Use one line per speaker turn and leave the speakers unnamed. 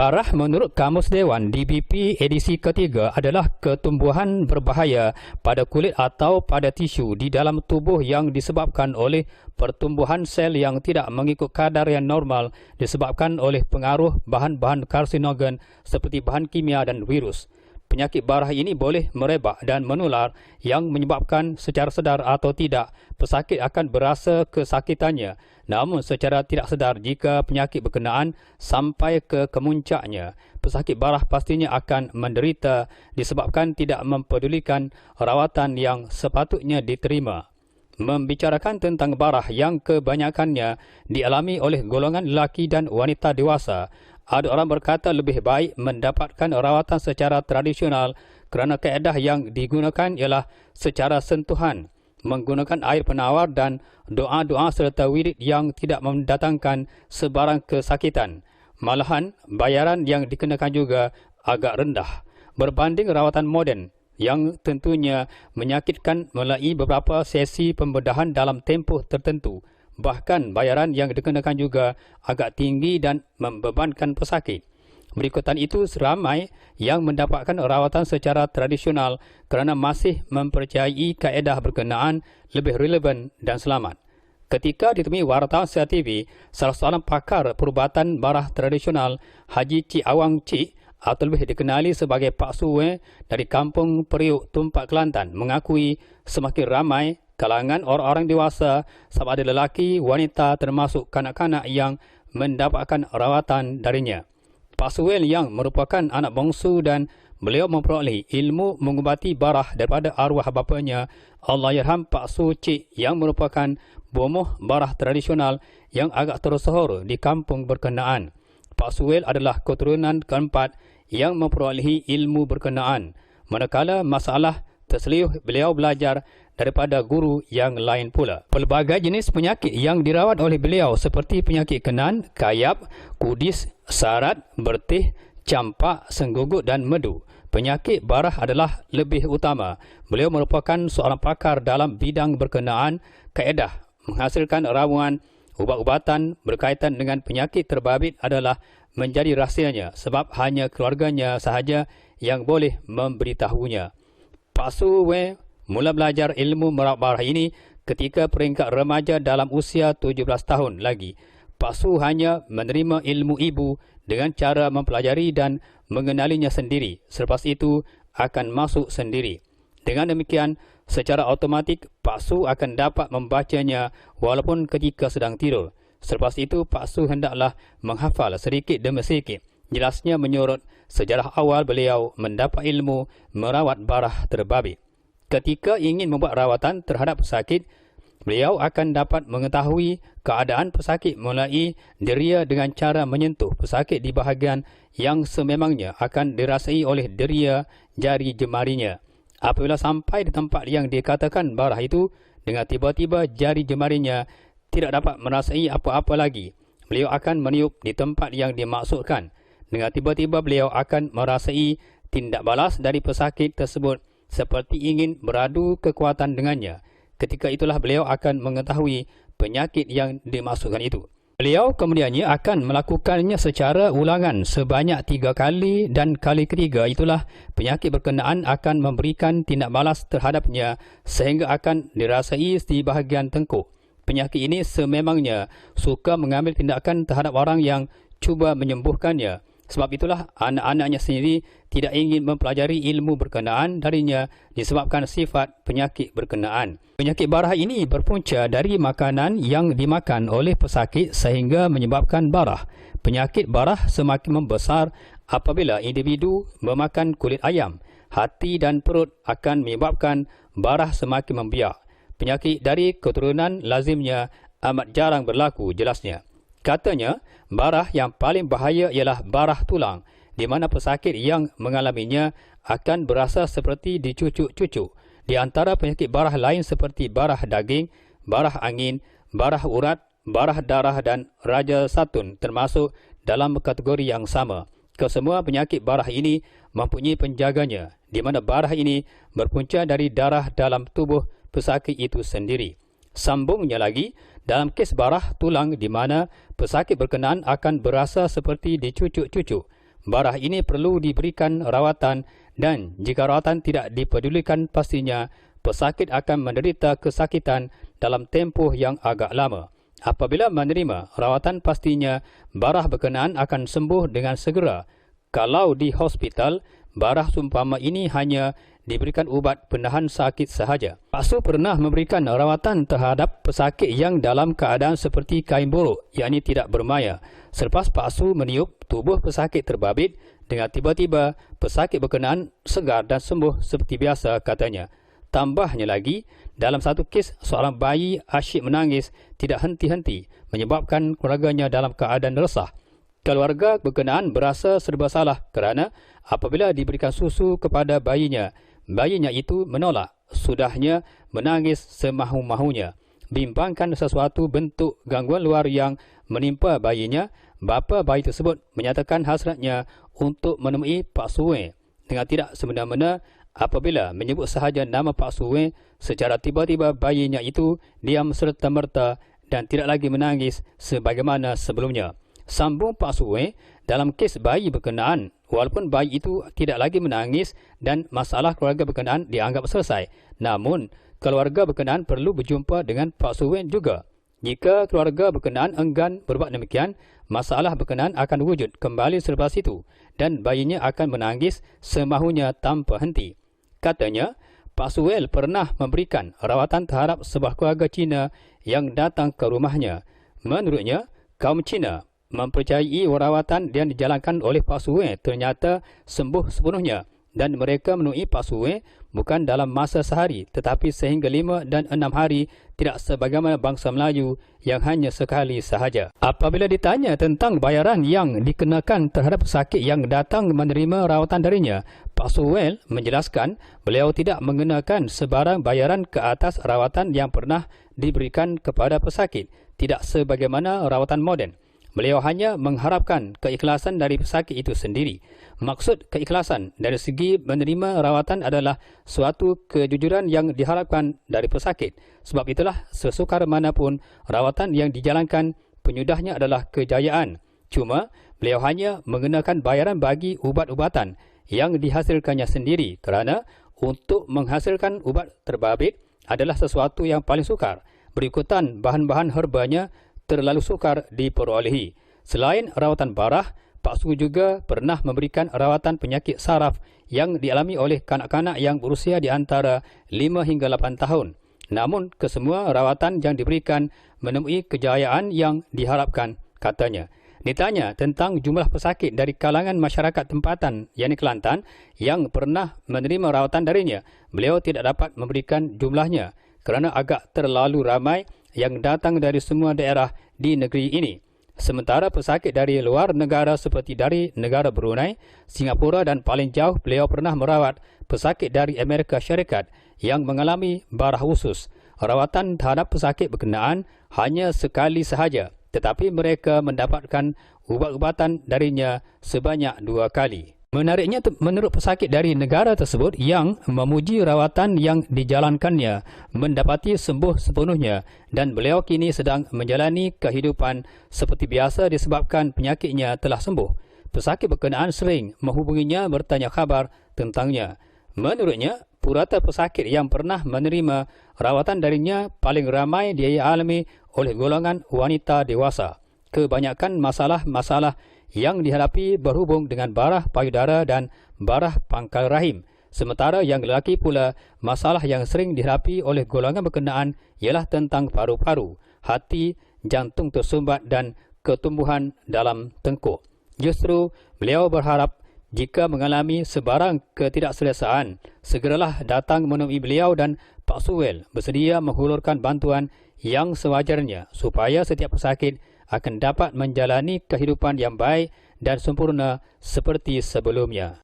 Barah menurut Kamus Dewan DBP edisi ketiga adalah ketumbuhan berbahaya pada kulit atau pada tisu di dalam tubuh yang disebabkan oleh pertumbuhan sel yang tidak mengikut kadar yang normal disebabkan oleh pengaruh bahan-bahan karsinogen seperti bahan kimia dan virus. Penyakit barah ini boleh merebak dan menular yang menyebabkan secara sedar atau tidak pesakit akan berasa kesakitannya, namun secara tidak sedar jika penyakit berkenaan sampai ke kemuncaknya, pesakit barah pastinya akan menderita disebabkan tidak mempedulikan rawatan yang sepatutnya diterima. Membicarakan tentang barah yang kebanyakannya dialami oleh golongan lelaki dan wanita dewasa, ada orang berkata lebih baik mendapatkan rawatan secara tradisional kerana kaedah yang digunakan ialah secara sentuhan, menggunakan air penawar dan doa-doa serta wirid yang tidak mendatangkan sebarang kesakitan. Malahan, bayaran yang dikenakan juga agak rendah berbanding rawatan moden yang tentunya menyakitkan melalui beberapa sesi pembedahan dalam tempoh tertentu. Bahkan bayaran yang dikenakan juga agak tinggi dan membebankan pesakit. Berikutan itu, ramai yang mendapatkan rawatan secara tradisional kerana masih mempercayai kaedah berkenaan lebih relevan dan selamat. Ketika ditemui wartawan CTV, salah seorang pakar perubatan barah tradisional Haji Cik Awang Cik atau lebih dikenali sebagai Pak Suwe dari Kampung Periuk, Tumpak, Kelantan mengakui semakin ramai kalangan orang-orang dewasa sama ada lelaki, wanita termasuk kanak-kanak yang mendapatkan rawatan darinya. Pak Suwel yang merupakan anak bongsu dan beliau memperoleh ilmu mengubati barah daripada arwah bapanya, Allahyarham Pak Su Cik, yang merupakan bomoh barah tradisional yang agak tersohor di kampung berkenaan. Pak Suwel adalah keturunan keempat yang memperolehi ilmu berkenaan. Manakala masalah terseliuh, beliau belajar daripada guru yang lain pula. Pelbagai jenis penyakit yang dirawat oleh beliau seperti penyakit kenan, kayap, kudis, sarat, bertih, campak, senggugut dan medu. Penyakit barah adalah lebih utama. Beliau merupakan seorang pakar dalam bidang berkenaan kaedah menghasilkan ramuan ubat-ubatan berkaitan dengan penyakit terbabit adalah menjadi rahsianya sebab hanya keluarganya sahaja yang boleh memberitahunya. Pak Suwe mula belajar ilmu merawat barah ini ketika peringkat remaja dalam usia 17 tahun lagi. Pak Su hanya menerima ilmu ibu dengan cara mempelajari dan mengenalinya sendiri. Selepas itu akan masuk sendiri. Dengan demikian, secara automatik Pak Su akan dapat membacanya walaupun ketika sedang tidur. Selepas itu Pak Su hendaklah menghafal sedikit demi sedikit. Jelasnya menyorot sejarah awal beliau mendapat ilmu merawat barah terbabit. Ketika ingin membuat rawatan terhadap pesakit, beliau akan dapat mengetahui keadaan pesakit mulai deria dengan cara menyentuh pesakit di bahagian yang sememangnya akan dirasai oleh deria jari jemarinya. Apabila sampai di tempat yang dikatakan barah itu, dengan tiba-tiba jari jemarinya tidak dapat merasai apa-apa lagi, beliau akan meniup di tempat yang dimaksudkan. Dengan tiba-tiba beliau akan merasai tindak balas dari pesakit tersebut seperti ingin beradu kekuatan dengannya. Ketika itulah beliau akan mengetahui penyakit yang dimaksudkan itu. Beliau kemudiannya akan melakukannya secara ulangan sebanyak 3 kali dan kali ketiga itulah penyakit berkenaan akan memberikan tindak balas terhadapnya sehingga akan dirasai di bahagian tengkuk. Penyakit ini sememangnya suka mengambil tindakan terhadap orang yang cuba menyembuhkannya. Sebab itulah anak-anaknya sendiri tidak ingin mempelajari ilmu berkenaan darinya disebabkan sifat penyakit berkenaan. Penyakit barah ini berpunca dari makanan yang dimakan oleh pesakit sehingga menyebabkan barah. Penyakit barah semakin membesar apabila individu memakan kulit ayam. Hati dan perut akan menyebabkan barah semakin membiak. Penyakit dari keturunan lazimnya amat jarang berlaku, jelasnya. Katanya, barah yang paling bahaya ialah barah tulang, di mana pesakit yang mengalaminya akan berasa seperti dicucuk-cucuk. Di antara penyakit barah lain seperti barah daging, barah angin, barah urat, barah darah dan raja satun termasuk dalam kategori yang sama. Kesemua penyakit barah ini mempunyai penjaganya, di mana barah ini berpunca dari darah dalam tubuh pesakit itu sendiri. Sambungnya lagi, dalam kes barah tulang di mana pesakit berkenaan akan berasa seperti dicucuk-cucuk, barah ini perlu diberikan rawatan, dan jika rawatan tidak dipedulikan, pastinya pesakit akan menderita kesakitan dalam tempoh yang agak lama. Apabila menerima rawatan, pastinya barah berkenaan akan sembuh dengan segera. Kalau di hospital, barah seumpama ini hanya diberikan ubat penahan sakit sahaja. Pak Su pernah memberikan rawatan terhadap pesakit yang dalam keadaan seperti kain borok, yakni tidak bermaya. Selepas Pak Su meniup tubuh pesakit terbabit, dengan tiba-tiba pesakit berkenaan segar dan sembuh seperti biasa, katanya. Tambahnya lagi, dalam satu kes seorang bayi asyik menangis tidak henti-henti menyebabkan keluarganya dalam keadaan resah. Keluarga berkenaan berasa serba salah kerana apabila diberikan susu kepada bayinya, bayinya itu menolak, sudahnya menangis semahu-mahunya. Bimbangkan sesuatu bentuk gangguan luar yang menimpa bayinya, bapa bayi tersebut menyatakan hasratnya untuk menemui Pak Suwe. Dengan tidak semena-mena, apabila menyebut sahaja nama Pak Suwe, secara tiba-tiba bayinya itu diam serta-merta dan tidak lagi menangis sebagaimana sebelumnya. Sambung Pak Suwe, dalam kes bayi berkenaan, walaupun bayi itu tidak lagi menangis dan masalah keluarga berkenaan dianggap selesai, namun keluarga berkenaan perlu berjumpa dengan Pak Suwe juga. Jika keluarga berkenaan enggan berbuat demikian, masalah berkenaan akan wujud kembali selepas itu dan bayinya akan menangis semahunya tanpa henti. Katanya, Pak Suwel pernah memberikan rawatan terhadap sebuah keluarga Cina yang datang ke rumahnya. Menurutnya, kaum Cina mempercayai rawatan yang dijalankan oleh Pak Suwe ternyata sembuh sepenuhnya dan mereka menemui Pak Suwe bukan dalam masa sehari tetapi sehingga 5 dan 6 hari, tidak sebagaimana bangsa Melayu yang hanya sekali sahaja. Apabila ditanya tentang bayaran yang dikenakan terhadap pesakit yang datang menerima rawatan darinya, Pak Suwe menjelaskan beliau tidak mengenakan sebarang bayaran ke atas rawatan yang pernah diberikan kepada pesakit, tidak sebagaimana rawatan moden. Beliau hanya mengharapkan keikhlasan dari pesakit itu sendiri. Maksud keikhlasan dari segi menerima rawatan adalah suatu kejujuran yang diharapkan dari pesakit. Sebab itulah sesukar manapun rawatan yang dijalankan, penyudahnya adalah kejayaan. Cuma beliau hanya mengenakan bayaran bagi ubat-ubatan yang dihasilkannya sendiri kerana untuk menghasilkan ubat terbabit adalah sesuatu yang paling sukar. Berikutan bahan-bahan herbanya terlalu sukar diperolehi. Selain rawatan barah, Pak Su juga pernah memberikan rawatan penyakit saraf yang dialami oleh kanak-kanak yang berusia di antara 5 hingga 8 tahun. Namun, kesemua rawatan yang diberikan menemui kejayaan yang diharapkan, katanya. Ditanya tentang jumlah pesakit dari kalangan masyarakat tempatan, yakni Kelantan, yang pernah menerima rawatan darinya, beliau tidak dapat memberikan jumlahnya kerana agak terlalu ramai yang datang dari semua daerah di negeri ini. Sementara pesakit dari luar negara seperti dari negara Brunei, Singapura dan paling jauh beliau pernah merawat pesakit dari Amerika Syarikat yang mengalami barah usus. Rawatan terhadap pesakit berkenaan hanya sekali sahaja, tetapi mereka mendapatkan ubat-ubatan darinya sebanyak 2 kali. Menariknya, menurut pesakit dari negara tersebut yang memuji rawatan yang dijalankannya mendapati sembuh sepenuhnya dan beliau kini sedang menjalani kehidupan seperti biasa disebabkan penyakitnya telah sembuh. Pesakit berkenaan sering menghubunginya bertanya khabar tentangnya. Menurutnya, purata pesakit yang pernah menerima rawatan darinya paling ramai dialami oleh golongan wanita dewasa. Kebanyakan masalah-masalah yang dihadapi berhubung dengan barah payudara dan barah pangkal rahim. Sementara yang lelaki pula, masalah yang sering dihadapi oleh golongan berkenaan ialah tentang paru-paru, hati, jantung tersumbat dan ketumbuhan dalam tengkuk. Justru, beliau berharap jika mengalami sebarang ketidakselesaan, segeralah datang menemui beliau dan Pak Suwel bersedia menghulurkan bantuan yang sewajarnya supaya setiap pesakit akan dapat menjalani kehidupan yang baik dan sempurna seperti sebelumnya.